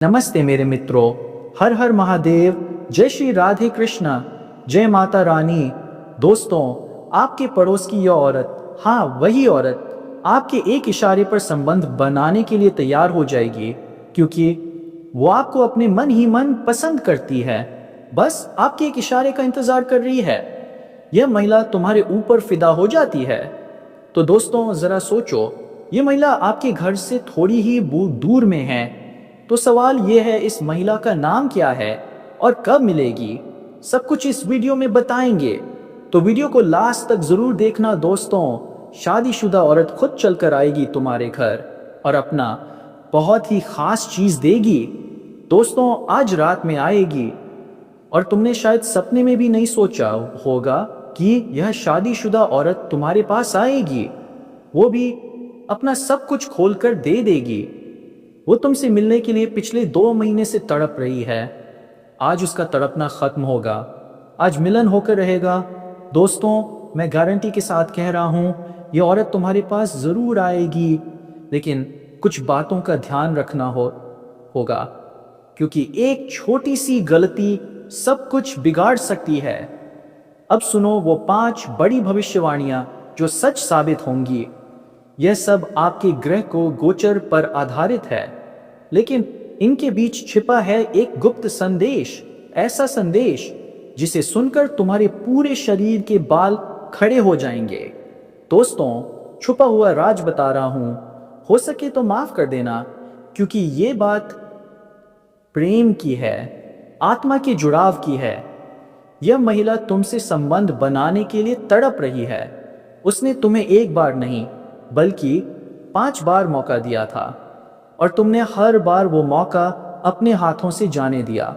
नमस्ते मेरे मित्रों। हर हर महादेव। जय श्री राधे कृष्णा। जय माता रानी। दोस्तों, आपके पड़ोस की यह औरत, हाँ वही औरत, आपके एक इशारे पर संबंध बनाने के लिए तैयार हो जाएगी, क्योंकि वो आपको अपने मन ही मन पसंद करती है। बस आपके एक इशारे का इंतजार कर रही है। यह महिला तुम्हारे ऊपर फिदा हो जाती है। तो दोस्तों, जरा सोचो, ये महिला आपके घर से थोड़ी ही दूर में है। तो सवाल ये है, इस महिला का नाम क्या है और कब मिलेगी? सब कुछ इस वीडियो में बताएंगे, तो वीडियो को लास्ट तक जरूर देखना दोस्तों। शादीशुदा औरत खुद चलकर आएगी तुम्हारे घर और अपना बहुत ही खास चीज देगी। दोस्तों, आज रात में आएगी और तुमने शायद सपने में भी नहीं सोचा होगा कि यह शादीशुदा औरत तुम्हारे पास आएगी। वो भी अपना सब कुछ खोलकर दे देगी। वो तुमसे मिलने के लिए पिछले 2 महीने से तड़प रही है। आज उसका तड़पना खत्म होगा। आज मिलन होकर रहेगा। दोस्तों, मैं गारंटी के साथ कह रहा हूं, ये औरत तुम्हारे पास जरूर आएगी, लेकिन कुछ बातों का ध्यान रखना होगा, क्योंकि एक छोटी सी गलती सब कुछ बिगाड़ सकती है। अब सुनो वो 5 बड़ी भविष्यवाणियां जो सच साबित होंगी। यह सब आपके ग्रह को गोचर पर आधारित है, लेकिन इनके बीच छिपा है एक गुप्त संदेश। ऐसा संदेश जिसे सुनकर तुम्हारे पूरे शरीर के बाल खड़े हो जाएंगे। दोस्तों, छुपा हुआ राज बता रहा हूं। हो सके तो माफ कर देना, क्योंकि ये बात प्रेम की है, आत्मा के जुड़ाव की है। यह महिला तुमसे संबंध बनाने के लिए तड़प रही है। उसने तुम्हें एक बार नहीं बल्कि 5 बार मौका दिया था, और तुमने हर बार वो मौका अपने हाथों से जाने दिया।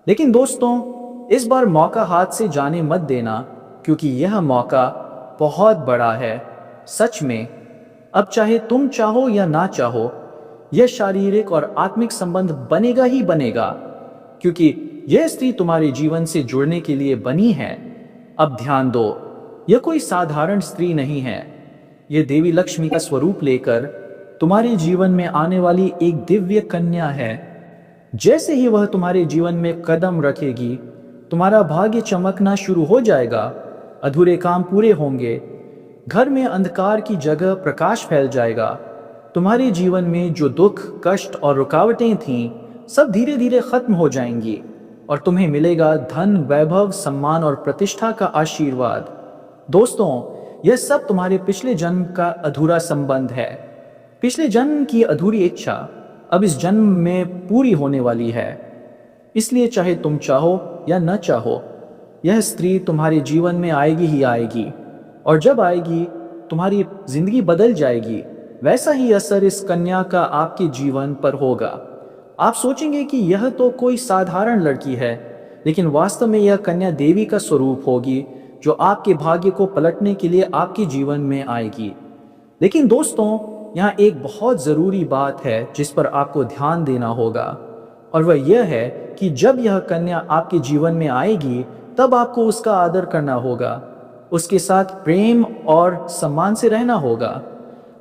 लेकिन दोस्तों, इस बार मौका हाथ से जाने मत देना, क्योंकि यह मौका बहुत बड़ा है। सच में, अब चाहे तुम चाहो या ना चाहो, यह शारीरिक और आत्मिक संबंध बनेगा ही बनेगा, क्योंकि यह स्त्री तुम्हारे जीवन से जुड़ने के लिए बनी है। अब ध्यान दो, यह कोई साधारण स्त्री नहीं है। यह देवी लक्ष्मी का स्वरूप लेकर तुम्हारे जीवन में आने वाली एक दिव्य कन्या है। जैसे ही वह तुम्हारे जीवन में कदम रखेगी, तुम्हारा भाग्य चमकना शुरू हो जाएगा। अधूरे काम पूरे होंगे। घर में अंधकार की जगह प्रकाश फैल जाएगा। तुम्हारे जीवन में जो दुख, कष्ट और रुकावटें थीं, सब धीरे धीरे खत्म हो जाएंगी, और तुम्हें मिलेगा धन, वैभव, सम्मान और प्रतिष्ठा का आशीर्वाद। दोस्तों, यह सब तुम्हारे पिछले जन्म का अधूरा संबंध है। पिछले जन्म की अधूरी इच्छा अब इस जन्म में पूरी होने वाली है। इसलिए चाहे तुम चाहो या न चाहो, यह स्त्री तुम्हारे जीवन में आएगी ही आएगी, और जब आएगी तुम्हारी जिंदगी बदल जाएगी। वैसा ही असर इस कन्या का आपके जीवन पर होगा। आप सोचेंगे कि यह तो कोई साधारण लड़की है, लेकिन वास्तव में यह कन्या देवी का स्वरूप होगी, जो आपके भाग्य को पलटने के लिए आपके जीवन में आएगी। लेकिन दोस्तों, यहाँ एक बहुत ज़रूरी बात है जिस पर आपको ध्यान देना होगा, और वह यह है कि जब यह कन्या आपके जीवन में आएगी, तब आपको उसका आदर करना होगा, उसके साथ प्रेम और सम्मान से रहना होगा।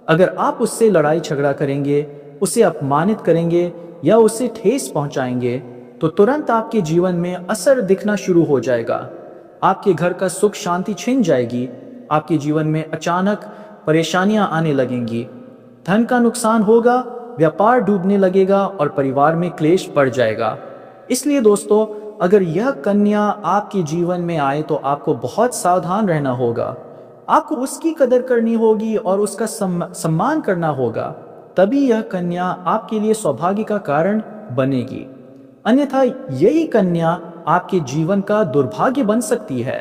अगर आप उससे लड़ाई झगड़ा करेंगे, उसे अपमानित करेंगे या उसे ठेस पहुंचाएंगे, तो तुरंत आपके जीवन में असर दिखना शुरू हो जाएगा। आपके घर का सुख शांति छिन जाएगी। आपके जीवन में अचानक परेशानियां आने लगेंगी। धन का नुकसान होगा, व्यापार डूबने लगेगा और परिवार में क्लेश बढ़ जाएगा। इसलिए दोस्तों, अगर यह कन्या आपके जीवन में आए तो आपको बहुत सावधान रहना होगा। आपको उसकी कदर करनी होगी और उसका सम्मान करना होगा। तभी यह कन्या आपके लिए सौभाग्य का कारण बनेगी। अन्यथा यही कन्या आपके जीवन का दुर्भाग्य बन सकती है।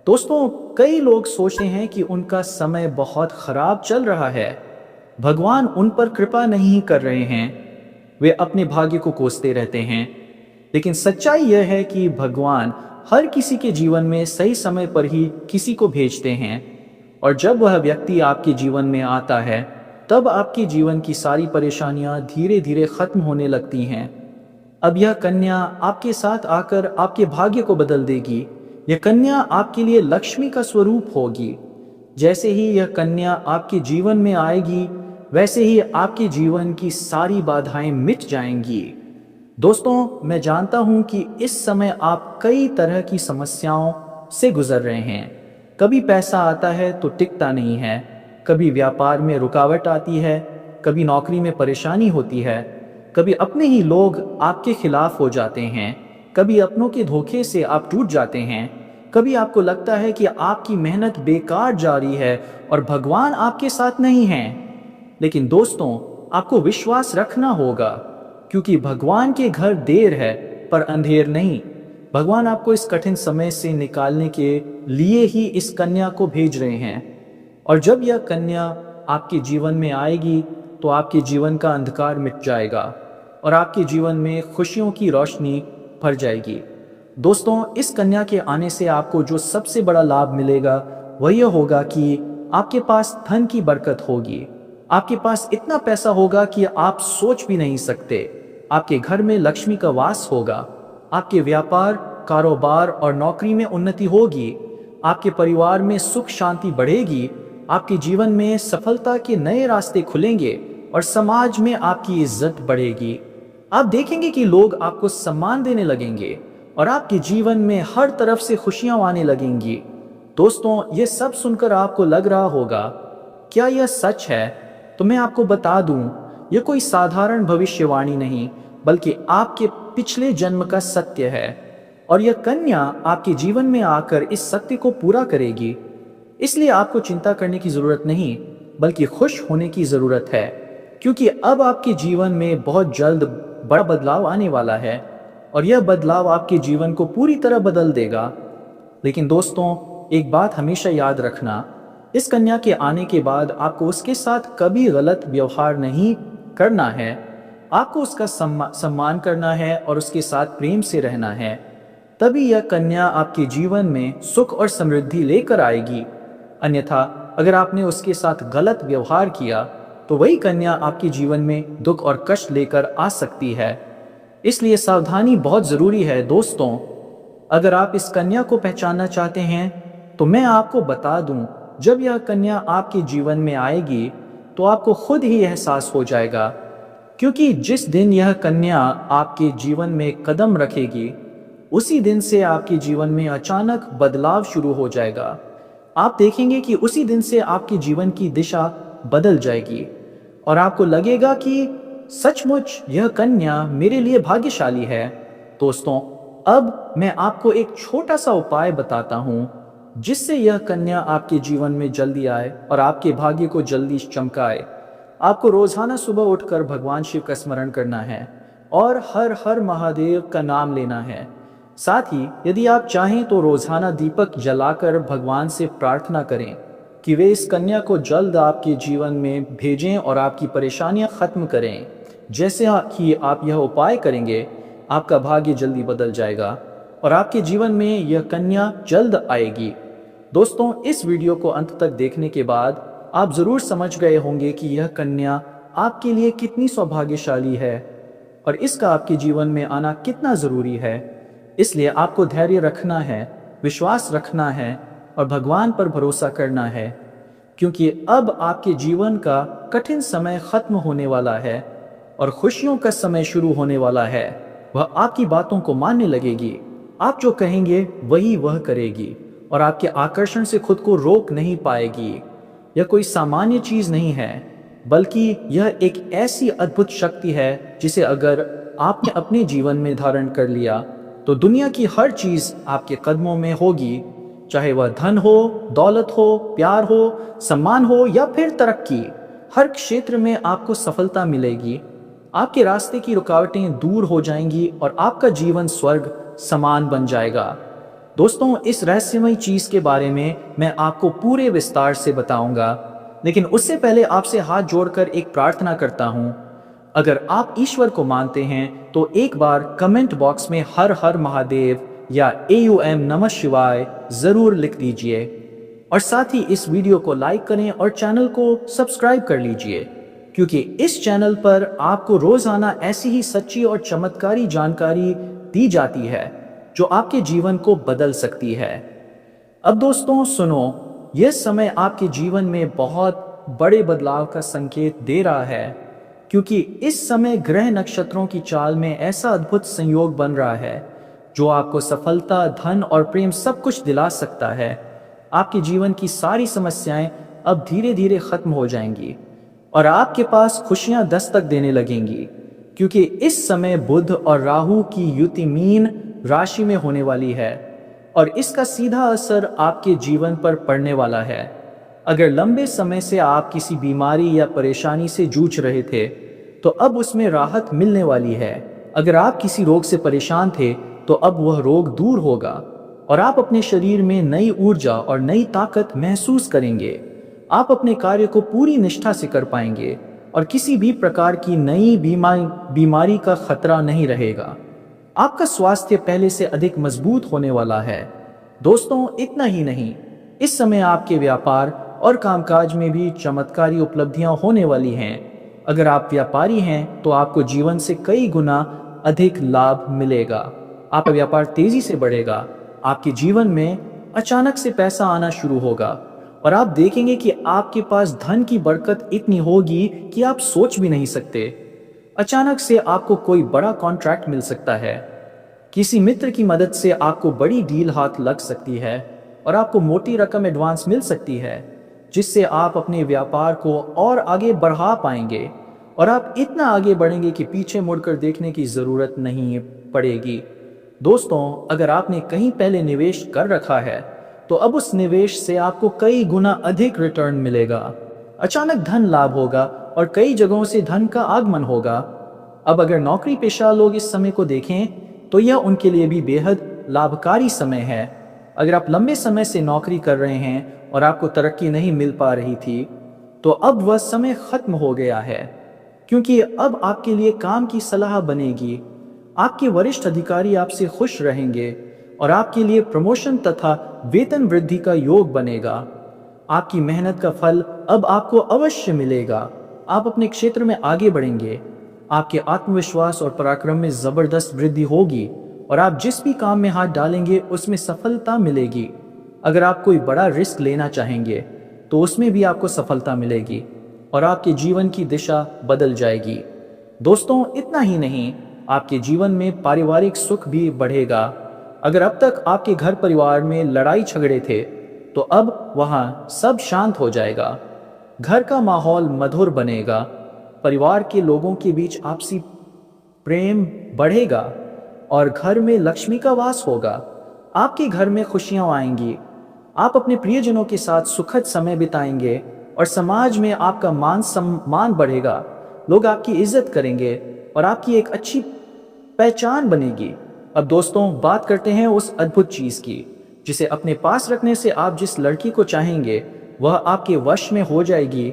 दोस्तों, कई लोग सोचते हैं कि उनका समय बहुत खराब चल रहा है, भगवान उन पर कृपा नहीं कर रहे हैं, वे अपने भाग्य को कोसते रहते हैं। लेकिन सच्चाई यह है कि भगवान हर किसी के जीवन में सही समय पर ही किसी को भेजते हैं, और जब वह व्यक्ति आपके जीवन में आता है, तब आपके जीवन की सारी परेशानियां धीरे धीरे खत्म होने लगती हैं। अब यह कन्या आपके साथ आकर आपके भाग्य को बदल देगी। यह कन्या आपके लिए लक्ष्मी का स्वरूप होगी। जैसे ही यह कन्या आपके जीवन में आएगी, वैसे ही आपके जीवन की सारी बाधाएं मिट जाएंगी। दोस्तों, मैं जानता हूं कि इस समय आप कई तरह की समस्याओं से गुजर रहे हैं। कभी पैसा आता है तो टिकता नहीं है, कभी व्यापार में रुकावट आती है, कभी नौकरी में परेशानी होती है, कभी अपने ही लोग आपके खिलाफ हो जाते हैं, कभी अपनों के धोखे से आप टूट जाते हैं, कभी आपको लगता है कि आपकी मेहनत बेकार जा रही है और भगवान आपके साथ नहीं है। लेकिन दोस्तों, आपको विश्वास रखना होगा, क्योंकि भगवान के घर देर है पर अंधेर नहीं। भगवान आपको इस कठिन समय से निकालने के लिए ही इस कन्या को भेज रहे हैं। और जब यह कन्या आपके जीवन में आएगी तो आपके जीवन का अंधकार मिट जाएगा और आपके जीवन में खुशियों की रोशनी भर जाएगी। दोस्तों, इस कन्या के आने से आपको जो सबसे बड़ा लाभ मिलेगा वह यह होगा कि आपके पास धन की बरकत होगी। आपके पास इतना पैसा होगा कि आप सोच भी नहीं सकते। आपके घर में लक्ष्मी का वास होगा। आपके व्यापार, कारोबार और नौकरी में उन्नति होगी। आपके परिवार में सुख शांति बढ़ेगी। आपके जीवन में सफलता के नए रास्ते खुलेंगे और समाज में आपकी इज्जत बढ़ेगी। आप देखेंगे कि लोग आपको सम्मान देने लगेंगे और आपके जीवन में हर तरफ से खुशियां आने लगेंगी। दोस्तों, ये सब सुनकर आपको लग रहा होगा, क्या यह सच है? तो मैं आपको बता दूं, यह कोई साधारण भविष्यवाणी नहीं, बल्कि आपके पिछले जन्म का सत्य है। और यह कन्या आपके जीवन में आकर इस सत्य को पूरा करेगी। इसलिए आपको चिंता करने की जरूरत नहीं, बल्कि खुश होने की जरूरत है, क्योंकि अब आपके जीवन में बहुत जल्द बड़ा बदलाव आने वाला है और यह बदलाव आपके जीवन को पूरी तरह बदल देगा। लेकिन दोस्तों, एक बात हमेशा याद रखना, इस कन्या के आने के बाद आपको उसके साथ कभी गलत व्यवहार नहीं करना है। आपको उसका सम्मान करना है और उसके साथ प्रेम से रहना है। तभी यह कन्या आपके जीवन में सुख और समृद्धि लेकर आएगी। अन्यथा अगर आपने उसके साथ गलत व्यवहार किया तो वही कन्या आपके जीवन में दुख और कष्ट लेकर आ सकती है। इसलिए सावधानी बहुत जरूरी है। दोस्तों, अगर आप इस कन्या को पहचानना चाहते हैं तो मैं आपको बता दूं, जब यह कन्या आपके जीवन में आएगी तो आपको खुद ही एहसास हो जाएगा, क्योंकि जिस दिन यह कन्या आपके जीवन में कदम रखेगी उसी दिन से आपके जीवन में अचानक बदलाव शुरू हो जाएगा। आप देखेंगे कि उसी दिन से आपके जीवन की दिशा बदल जाएगी और आपको लगेगा कि सचमुच यह कन्या मेरे लिए भाग्यशाली है। दोस्तों, अब मैं आपको एक छोटा सा उपाय बताता हूं जिससे यह कन्या आपके जीवन में जल्दी आए और आपके भाग्य को जल्दी चमकाए। आपको रोजाना सुबह उठकर भगवान शिव का स्मरण करना है और हर हर महादेव का नाम लेना है। साथ ही यदि आप चाहें तो रोजाना दीपक जलाकर भगवान से प्रार्थना करें कि वे इस कन्या को जल्द आपके जीवन में भेजें और आपकी परेशानियां खत्म करें। जैसे ही आप यह उपाय करेंगे, आपका भाग्य जल्दी बदल जाएगा और आपके जीवन में यह कन्या जल्द आएगी। दोस्तों, इस वीडियो को अंत तक देखने के बाद आप जरूर समझ गए होंगे कि यह कन्या आपके लिए कितनी सौभाग्यशाली है और इसका आपके जीवन में आना कितना जरूरी है। इसलिए आपको धैर्य रखना है, विश्वास रखना है और भगवान पर भरोसा करना है, क्योंकि अब आपके जीवन का कठिन समय खत्म होने वाला है और खुशियों का समय शुरू होने वाला है। वह आपकी बातों को मानने लगेगी। आप जो कहेंगे वही वह करेगी और आपके आकर्षण से खुद को रोक नहीं पाएगी। यह कोई सामान्य चीज नहीं है, बल्कि यह एक ऐसी अद्भुत शक्ति है जिसे अगर आपने अपने जीवन में धारण कर लिया तो दुनिया की हर चीज आपके कदमों में होगी, चाहे वह धन हो, दौलत हो, प्यार हो, सम्मान हो या फिर तरक्की। हर क्षेत्र में आपको सफलता मिलेगी। आपके रास्ते की रुकावटें दूर हो जाएंगी और आपका जीवन स्वर्ग समान बन जाएगा। दोस्तों, इस रहस्यमय चीज के बारे में मैं आपको पूरे विस्तार से बताऊंगा, लेकिन उससे पहले आपसे हाथ जोड़कर एक प्रार्थना करता हूं। अगर आप ईश्वर को मानते हैं तो एक बार कमेंट बॉक्स में हर हर महादेव या AUM नमः शिवाय जरूर लिख दीजिए और साथ ही इस वीडियो को लाइक करें और चैनल को सब्सक्राइब कर लीजिए, क्योंकि इस चैनल पर आपको रोजाना ऐसी ही सच्ची और चमत्कारी जानकारी दी जाती है जो आपके जीवन को बदल सकती है। अब दोस्तों सुनो, यह समय आपके जीवन में बहुत बड़े बदलाव का संकेत दे रहा है, क्योंकि इस समय ग्रह नक्षत्रों की चाल में ऐसा अद्भुत संयोग बन रहा है जो आपको सफलता, धन और प्रेम सब कुछ दिला सकता है। आपके जीवन की सारी समस्याएं अब धीरे धीरे खत्म हो जाएंगी और आपके पास खुशियां दस्तक देने लगेंगी, क्योंकि इस समय बुध और राहु की युति मीन राशि में होने वाली है और इसका सीधा असर आपके जीवन पर पड़ने वाला है। अगर लंबे समय से आप किसी बीमारी या परेशानी से जूझ रहे थे तो अब उसमें राहत मिलने वाली है। अगर आप किसी रोग से परेशान थे तो अब वह रोग दूर होगा और आप अपने शरीर में नई ऊर्जा और नई ताकत महसूस करेंगे। आप अपने कार्य को पूरी निष्ठा से कर पाएंगे और किसी भी प्रकार की नई बीमारी का खतरा नहीं रहेगा। आपका स्वास्थ्य पहले से अधिक मजबूत होने वाला है। दोस्तों, इतना ही नहीं, इस समय आपके व्यापार और कामकाज में भी चमत्कारी उपलब्धियां होने वाली हैं। अगर आप व्यापारी हैं तो आपको जीवन से कई गुना अधिक लाभ मिलेगा। आपका व्यापार तेजी से बढ़ेगा, आपके जीवन में अचानक से पैसा आना शुरू होगा और आप देखेंगे कि आपके पास धन की बरकत इतनी होगी कि आप सोच भी नहीं सकते। अचानक से आपको कोई बड़ा कॉन्ट्रैक्ट मिल सकता है, किसी मित्र की मदद से आपको बड़ी डील हाथ लग सकती है और आपको मोटी रकम एडवांस मिल सकती है, जिससे आप अपने व्यापार को और आगे बढ़ा पाएंगे और आप इतना आगे बढ़ेंगे कि पीछे मुड़कर देखने की जरूरत नहीं पड़ेगी। दोस्तों, अगर आपने कहीं पहले निवेश कर रखा है तो अब उस निवेश से आपको कई गुना अधिक रिटर्न मिलेगा। अचानक धन लाभ होगा और कई जगहों से धन का आगमन होगा। अब अगर नौकरी पेशा लोग इस समय को देखें तो यह उनके लिए भी बेहद लाभकारी समय है। अगर आप लंबे समय से नौकरी कर रहे हैं और आपको तरक्की नहीं मिल पा रही थी तो अब वह समय खत्म हो गया है, क्योंकि अब आपके लिए काम की सलाह बनेगी। आपके वरिष्ठ अधिकारी आपसे खुश रहेंगे और आपके लिए प्रमोशन तथा वेतन वृद्धि का योग बनेगा। आपकी मेहनत का फल अब आपको अवश्य मिलेगा। आप अपने क्षेत्र में आगे बढ़ेंगे, आपके आत्मविश्वास और पराक्रम में जबरदस्त वृद्धि होगी और आप जिस भी काम में हाथ डालेंगे उसमें सफलता मिलेगी। अगर आप कोई बड़ा रिस्क लेना चाहेंगे तो उसमें भी आपको सफलता मिलेगी और आपके जीवन की दिशा बदल जाएगी। दोस्तों, इतना ही नहीं, आपके जीवन में पारिवारिक सुख भी बढ़ेगा। अगर अब तक आपके घर परिवार में लड़ाई झगड़े थे तो अब वहां सब शांत हो जाएगा। घर का माहौल मधुर बनेगा, परिवार के लोगों के बीच आपसी प्रेम बढ़ेगा और घर में लक्ष्मी का वास होगा। आपके घर में खुशियां आएंगी, आप अपने प्रियजनों के साथ सुखद समय बिताएंगे और समाज में आपका मान सम्मान बढ़ेगा। लोग आपकी इज्जत करेंगे और आपकी एक अच्छी पहचान बनेगी। अब दोस्तों, बात करते हैं उस अद्भुत चीज की जिसे अपने पास रखने से आप जिस लड़की को चाहेंगे वह आपके वश में हो जाएगी।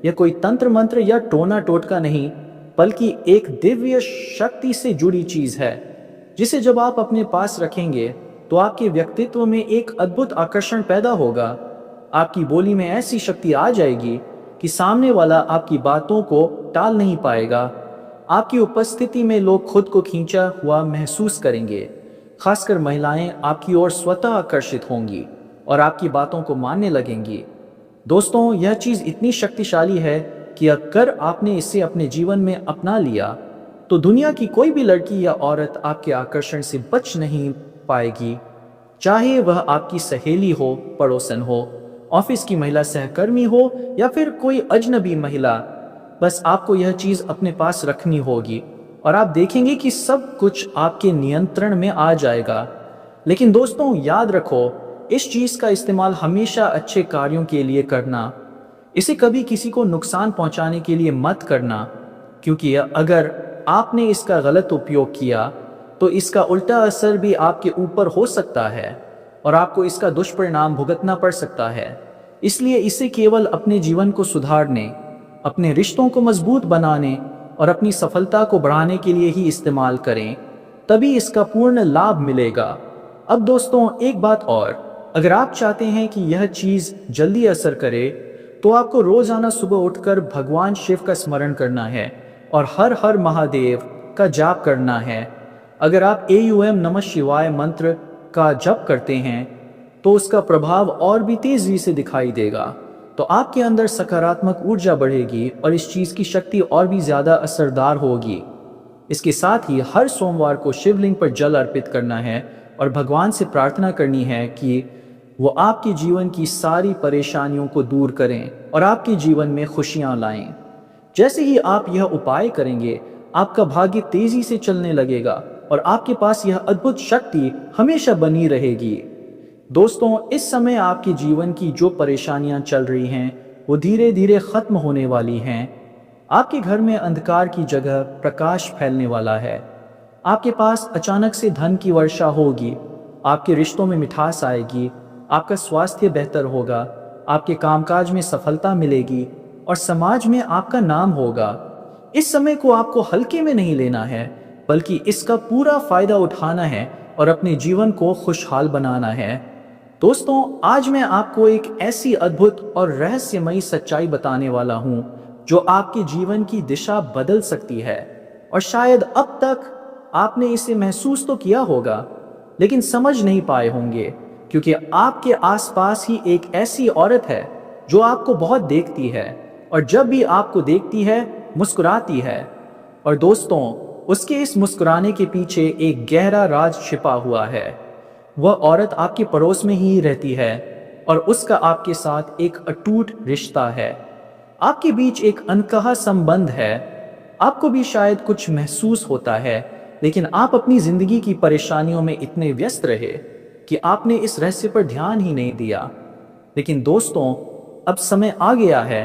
यह कोई तंत्र मंत्र या टोना टोटका नहीं, बल्कि एक दिव्य शक्ति से जुड़ी चीज है, जिसे जब आप अपने पास रखेंगे तो आपके व्यक्तित्व में एक अद्भुत आकर्षण पैदा होगा। आपकी बोली में ऐसी शक्ति आ जाएगी कि सामने वाला आपकी बातों को टाल नहीं पाएगा। आपकी उपस्थिति में लोग खुद को खींचा हुआ महसूस करेंगे। खासकर महिलाएं आपकी ओर स्वतः आकर्षित होंगी और आपकी बातों को मानने लगेंगी। दोस्तों, यह चीज इतनी शक्तिशाली है कि अगर आपने इसे अपने जीवन में अपना लिया तो दुनिया की कोई भी लड़की या औरत आपके आकर्षण से बच नहीं पाएगी, चाहे वह आपकी सहेली हो, पड़ोसन हो, ऑफिस की महिला सहकर्मी हो या फिर कोई अजनबी महिला। बस आपको यह चीज अपने पास रखनी होगी और आप देखेंगे कि सब कुछ आपके नियंत्रण में आ जाएगा। लेकिन दोस्तों, याद रखो, इस चीज का इस्तेमाल हमेशा अच्छे कार्यों के लिए करना। इसे कभी किसी को नुकसान पहुंचाने के लिए मत करना, क्योंकि अगर आपने इसका गलत उपयोग किया तो इसका उल्टा असर भी आपके ऊपर हो सकता है और आपको इसका दुष्परिणाम भुगतना पड़ सकता है। इसलिए इसे केवल अपने जीवन को सुधारने, अपने रिश्तों को मजबूत बनाने और अपनी सफलता को बढ़ाने के लिए ही इस्तेमाल करें, तभी इसका पूर्ण लाभ मिलेगा। अब दोस्तों, एक बात और, अगर आप चाहते हैं कि यह चीज जल्दी असर करे तो आपको रोजाना सुबह उठकर भगवान शिव का स्मरण करना है और हर हर महादेव का जाप करना है। अगर आप AUM नमः शिवाय मंत्र का जप करते हैं तो उसका प्रभाव और भी तेजी से दिखाई देगा। तो आपके अंदर सकारात्मक ऊर्जा बढ़ेगी और इस चीज़ की शक्ति और भी ज़्यादा असरदार होगी। इसके साथ ही हर सोमवार को शिवलिंग पर जल अर्पित करना है और भगवान से प्रार्थना करनी है कि वो आपके जीवन की सारी परेशानियों को दूर करें और आपके जीवन में खुशियां लाएं। जैसे ही आप यह उपाय करेंगे, आपका भाग्य तेजी से चलने लगेगा और आपके पास यह अद्भुत शक्ति हमेशा बनी रहेगी। दोस्तों, इस समय आपके जीवन की जो परेशानियां चल रही हैं वो धीरे धीरे खत्म होने वाली हैं। आपके घर में अंधकार की जगह प्रकाश फैलने वाला है। आपके पास अचानक से धन की वर्षा होगी, आपके रिश्तों में मिठास आएगी, आपका स्वास्थ्य बेहतर होगा, आपके कामकाज में सफलता मिलेगी और समाज में आपका नाम होगा। इस समय को आपको हल्के में नहीं लेना है, बल्कि इसका पूरा फायदा उठाना है और अपने जीवन को खुशहाल बनाना है। दोस्तों, आज मैं आपको एक ऐसी अद्भुत और रहस्यमयी सच्चाई बताने वाला हूं जो आपके जीवन की दिशा बदल सकती है। और शायद अब तक आपने इसे महसूस तो किया होगा, लेकिन समझ नहीं पाए होंगे, क्योंकि आपके आसपास ही एक ऐसी औरत है जो आपको बहुत देखती है और जब भी आपको देखती है मुस्कुराती है। और दोस्तों, उसके इस मुस्कुराने के पीछे एक गहरा राज छिपा हुआ है। वह औरत आपके पड़ोस में ही रहती है और उसका आपके साथ एक अटूट रिश्ता है। आपके बीच एक अनकहा संबंध है। आपको भी शायद कुछ महसूस होता है, लेकिन आप अपनी जिंदगी की परेशानियों में इतने व्यस्त रहे कि आपने इस रहस्य पर ध्यान ही नहीं दिया। लेकिन दोस्तों, अब समय आ गया है।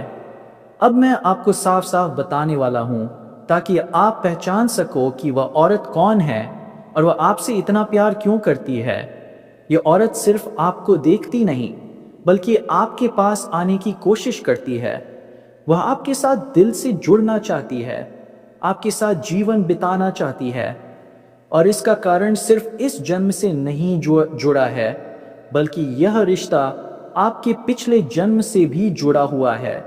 अब मैं आपको साफ साफ बताने वाला हूं ताकि आप पहचान सको कि वह औरत कौन है और वह आपसे इतना प्यार क्यों करती है। यह औरत सिर्फ आपको देखती नहीं, बल्कि आपके पास आने की कोशिश करती है। वह आपके साथ दिल से जुड़ना चाहती है, आपके साथ जीवन बिताना चाहती है। और इसका कारण सिर्फ इस जन्म से नहीं जुड़ा है, बल्कि यह रिश्ता आपके पिछले जन्म से भी जुड़ा हुआ है।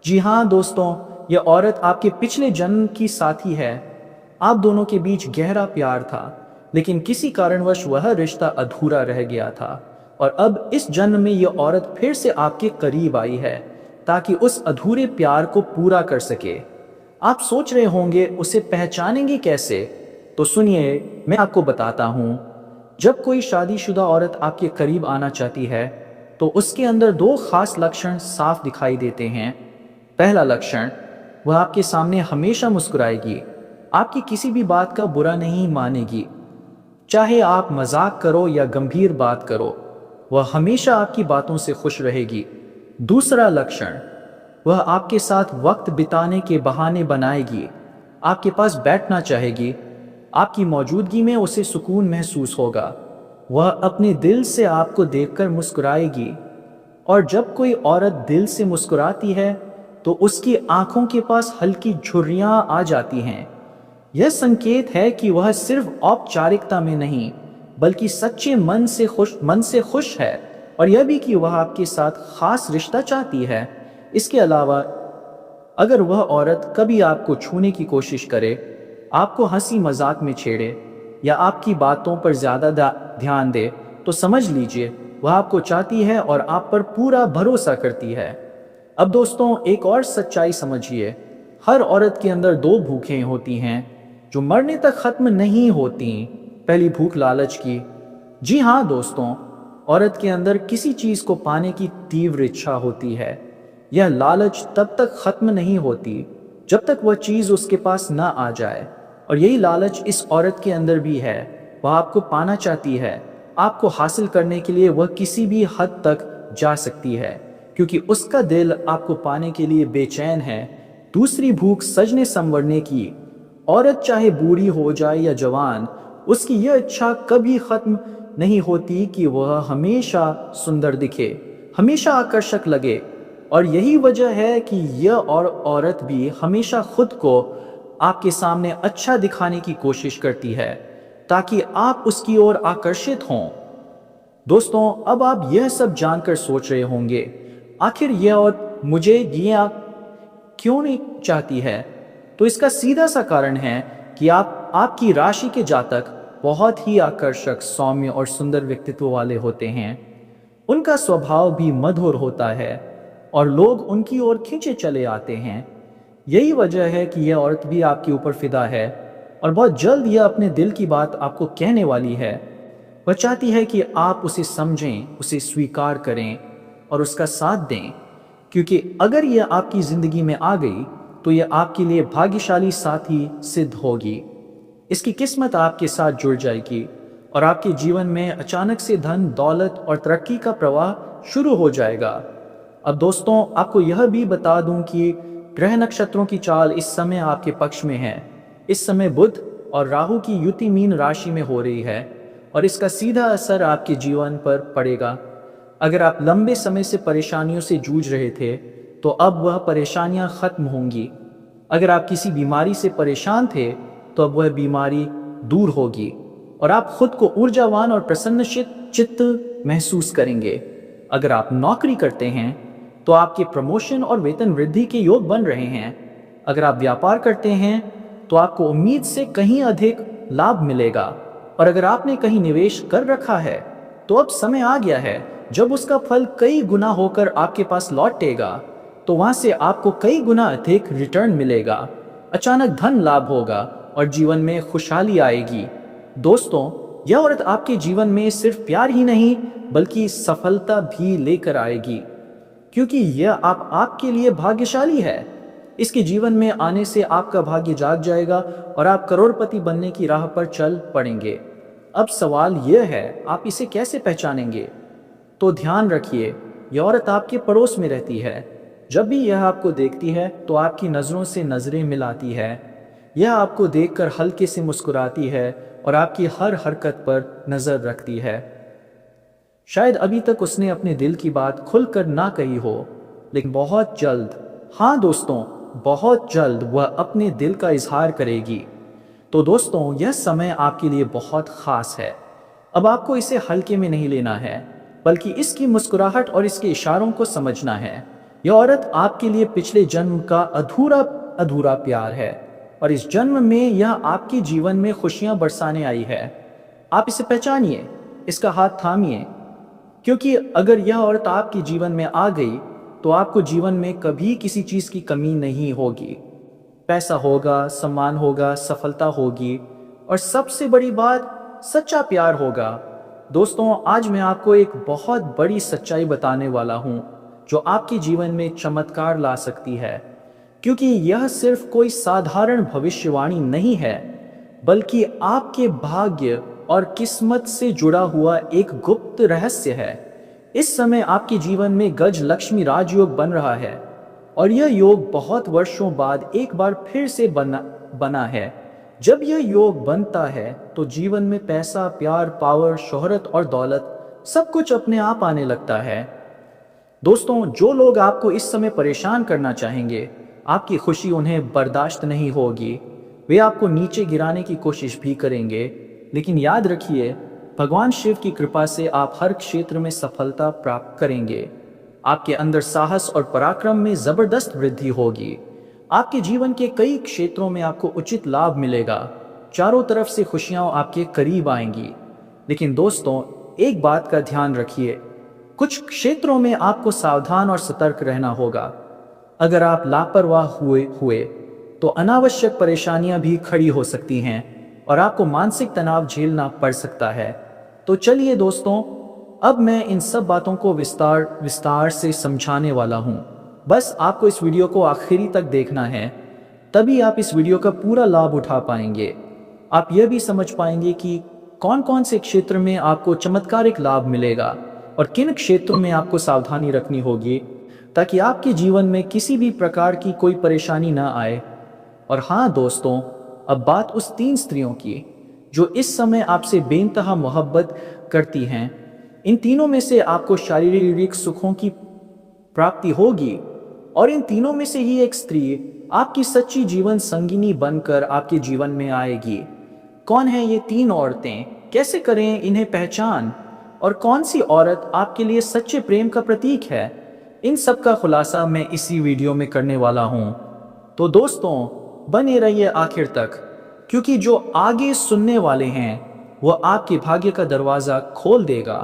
जी हाँ दोस्तों, यह औरत आपके पिछले जन्म की साथी है। आप दोनों के बीच गहरा प्यार था, लेकिन किसी कारणवश वह रिश्ता अधूरा रह गया था। और अब इस जन्म में यह औरत फिर से आपके करीब आई है ताकि उस अधूरे प्यार को पूरा कर सके। आप सोच रहे होंगे, उसे पहचानेंगे कैसे? तो सुनिए, मैं आपको बताता हूँ। जब कोई शादीशुदा औरत आपके करीब आना चाहती है तो उसके अंदर दो खास लक्षण साफ दिखाई देते हैं। पहला लक्षण, वह आपके सामने हमेशा मुस्कुराएगी, आपकी किसी भी बात का बुरा नहीं मानेगी। चाहे आप मजाक करो या गंभीर बात करो, वह हमेशा आपकी बातों से खुश रहेगी। दूसरा लक्षण, वह आपके साथ वक्त बिताने के बहाने बनाएगी, आपके पास बैठना चाहेगी, आपकी मौजूदगी में उसे सुकून महसूस होगा। वह अपने दिल से आपको देखकर मुस्कुराएगी। और जब कोई औरत दिल से मुस्कुराती है तो उसकी आंखों के पास हल्की झुर्रियां आ जाती हैं। यह संकेत है कि वह सिर्फ औपचारिकता में नहीं, बल्कि सच्चे मन से खुश है, और यह भी कि वह आपके साथ खास रिश्ता चाहती है। इसके अलावा अगर वह औरत कभी आपको छूने की कोशिश करे, आपको हंसी मजाक में छेड़े या आपकी बातों पर ज्यादा ध्यान दे, तो समझ लीजिए वह आपको चाहती है और आप पर पूरा भरोसा करती है। अब दोस्तों, एक और सच्चाई समझिए। हर औरत के अंदर दो भूखें होती हैं जो मरने तक खत्म नहीं होती। पहली भूख लालच की। जी हाँ दोस्तों, औरत के अंदर किसी चीज को पाने की तीव्र इच्छा होती है। यह लालच तब तक खत्म नहीं होती जब तक वह चीज उसके पास ना आ जाए। और यही लालच इस औरत के अंदर भी है। वह आपको पाना चाहती है। आपको हासिल करने के लिए वह किसी भी हद तक जा सकती है, क्योंकि उसका दिल आपको पाने के लिए बेचैन है। दूसरी भूख सजने संवरने की। औरत चाहे बूढ़ी हो जाए या जवान, उसकी यह इच्छा कभी खत्म नहीं होती कि वह हमेशा सुंदर दिखे, हमेशा आकर्षक लगे। और यही वजह है कि यह औरत भी हमेशा खुद को आपके सामने अच्छा दिखाने की कोशिश करती है ताकि आप उसकी ओर आकर्षित हों। दोस्तों, अब आप यह सब जानकर सोच रहे होंगे, आखिर यह औरत मुझे ये क्यों नहीं चाहती है? तो इसका सीधा सा कारण है कि आपकी राशि के जातक बहुत ही आकर्षक, सौम्य और सुंदर व्यक्तित्व वाले होते हैं। उनका स्वभाव भी मधुर होता है। और लोग उनकी ओर खींचे चले आते हैं। यही वजह है कि यह औरत भी आपके ऊपर फिदा है और बहुत जल्द यह अपने दिल की बात आपको कहने वाली है। वह चाहती है कि आप उसे समझें, उसे स्वीकार करें और उसका साथ दें, क्योंकि अगर यह आपकी ज़िंदगी में आ गई तो यह आपके लिए भाग्यशाली साथी सिद्ध होगी। इसकी किस्मत आपके साथ जुड़ जाएगी और आपके जीवन में अचानक से धन, दौलत और तरक्की का प्रवाह शुरू हो जाएगा। अब दोस्तों, आपको यह भी बता दूं कि ग्रह नक्षत्रों की चाल इस समय आपके पक्ष में है। इस समय बुध और राहु की युति मीन राशि में हो रही है और इसका सीधा असर आपके जीवन पर पड़ेगा। अगर आप लंबे समय से परेशानियों से जूझ रहे थे तो अब वह परेशानियां खत्म होंगी। अगर आप किसी बीमारी से परेशान थे तो अब वह बीमारी दूर होगी और आप खुद को ऊर्जावान और प्रसन्न चित्त महसूस करेंगे। अगर आप नौकरी करते हैं तो आपके प्रमोशन और वेतन वृद्धि के योग बन रहे हैं। अगर आप व्यापार करते हैं तो आपको उम्मीद से कहीं अधिक लाभ मिलेगा और अगर आपने कहीं निवेश कर रखा है तो अब समय आ गया है जब उसका फल कई गुना होकर आपके पास लौटेगा, तो वहां से आपको कई गुना अधिक रिटर्न मिलेगा। अचानक धन लाभ होगा और जीवन में खुशहाली आएगी। दोस्तों, यह औरत आपके जीवन में सिर्फ प्यार ही नहीं बल्कि सफलता भी लेकर आएगी, क्योंकि यह आपके लिए भाग्यशाली है। इसके जीवन में आने से आपका भाग्य जाग जाएगा और आप करोड़पति बनने की राह पर चल पड़ेंगे। अब सवाल यह है, आप इसे कैसे पहचानेंगे? तो ध्यान रखिए, यह औरत आपके पड़ोस में रहती है। जब भी यह आपको देखती है तो आपकी नज़रों से नज़रें मिलाती है। यह आपको देखकर हल्के से मुस्कुराती है और आपकी हर हरकत पर नज़र रखती है। शायद अभी तक उसने अपने दिल की बात खुलकर ना कही हो, लेकिन बहुत जल्द, हाँ दोस्तों, बहुत जल्द वह अपने दिल का इजहार करेगी। तो दोस्तों, यह समय आपके लिए बहुत खास है। अब आपको इसे हल्के में नहीं लेना है, बल्कि इसकी मुस्कुराहट और इसके इशारों को समझना है। यह औरत आपके लिए पिछले जन्म का अधूरा प्यार है और इस जन्म में यह आपके जीवन में खुशियां बरसाने आई है। आप इसे पहचानिए, इसका हाथ थामिए, क्योंकि अगर यह औरत आपके जीवन में आ गई तो आपको जीवन में कभी किसी चीज़ की कमी नहीं होगी। पैसा होगा, सम्मान होगा, सफलता होगी और सबसे बड़ी बात, सच्चा प्यार होगा। दोस्तों, आज मैं आपको एक बहुत बड़ी सच्चाई बताने वाला हूँ जो आपके जीवन में चमत्कार ला सकती है, क्योंकि यह सिर्फ कोई साधारण भविष्यवाणी नहीं है, बल्कि आपके भाग्य और किस्मत से जुड़ा हुआ एक गुप्त रहस्य है। इस समय आपके जीवन में गज लक्ष्मी राजयोग बन रहा है और यह योग बहुत वर्षों बाद एक बार फिर से बना है। जब यह योग बनता है तो जीवन में पैसा, प्यार, पावर, शोहरत और दौलत सब कुछ अपने आप आने लगता है। दोस्तों, जो लोग आपको इस समय परेशान करना चाहेंगे, आपकी खुशी उन्हें बर्दाश्त नहीं होगी। वे आपको नीचे गिराने की कोशिश भी करेंगे, लेकिन याद रखिए, भगवान शिव की कृपा से आप हर क्षेत्र में सफलता प्राप्त करेंगे। आपके अंदर साहस और पराक्रम में जबरदस्त वृद्धि होगी। आपके जीवन के कई क्षेत्रों में आपको उचित लाभ मिलेगा। चारों तरफ से खुशियां आपके करीब आएंगी। लेकिन दोस्तों, एक बात का ध्यान रखिए, कुछ क्षेत्रों में आपको सावधान और सतर्क रहना होगा। अगर आप लापरवाह हुए तो अनावश्यक परेशानियां भी खड़ी हो सकती हैं और आपको मानसिक तनाव झेलना पड़ सकता है। तो चलिए दोस्तों, अब मैं इन सब बातों को विस्तार से समझाने वाला हूँ। बस आपको इस वीडियो को आखिरी तक देखना है, तभी आप इस वीडियो का पूरा लाभ उठा पाएंगे। आप यह भी समझ पाएंगे कि कौन कौन से क्षेत्र में आपको चमत्कारिक लाभ मिलेगा और किन क्षेत्रों में आपको सावधानी रखनी होगी, ताकि आपके जीवन में किसी भी प्रकार की कोई परेशानी ना आए। और हाँ दोस्तों, अब बात उस 3 स्त्रियों की जो इस समय आपसे बेइंतहा मोहब्बत करती हैं। इन तीनों में से आपको शारीरिक सुखों की प्राप्ति होगी और इन तीनों में से ही एक स्त्री आपकी सच्ची जीवन संगिनी बनकर आपके जीवन में आएगी। कौन है ये 3 औरतें, कैसे करें इन्हें पहचान, और कौन सी औरत आपके लिए सच्चे प्रेम का प्रतीक है, इन सब का खुलासा मैं इसी वीडियो में करने वाला हूँ। तो दोस्तों, बने रहिए आखिर तक, क्योंकि जो आगे सुनने वाले हैं वो आपके भाग्य का दरवाज़ा खोल देगा।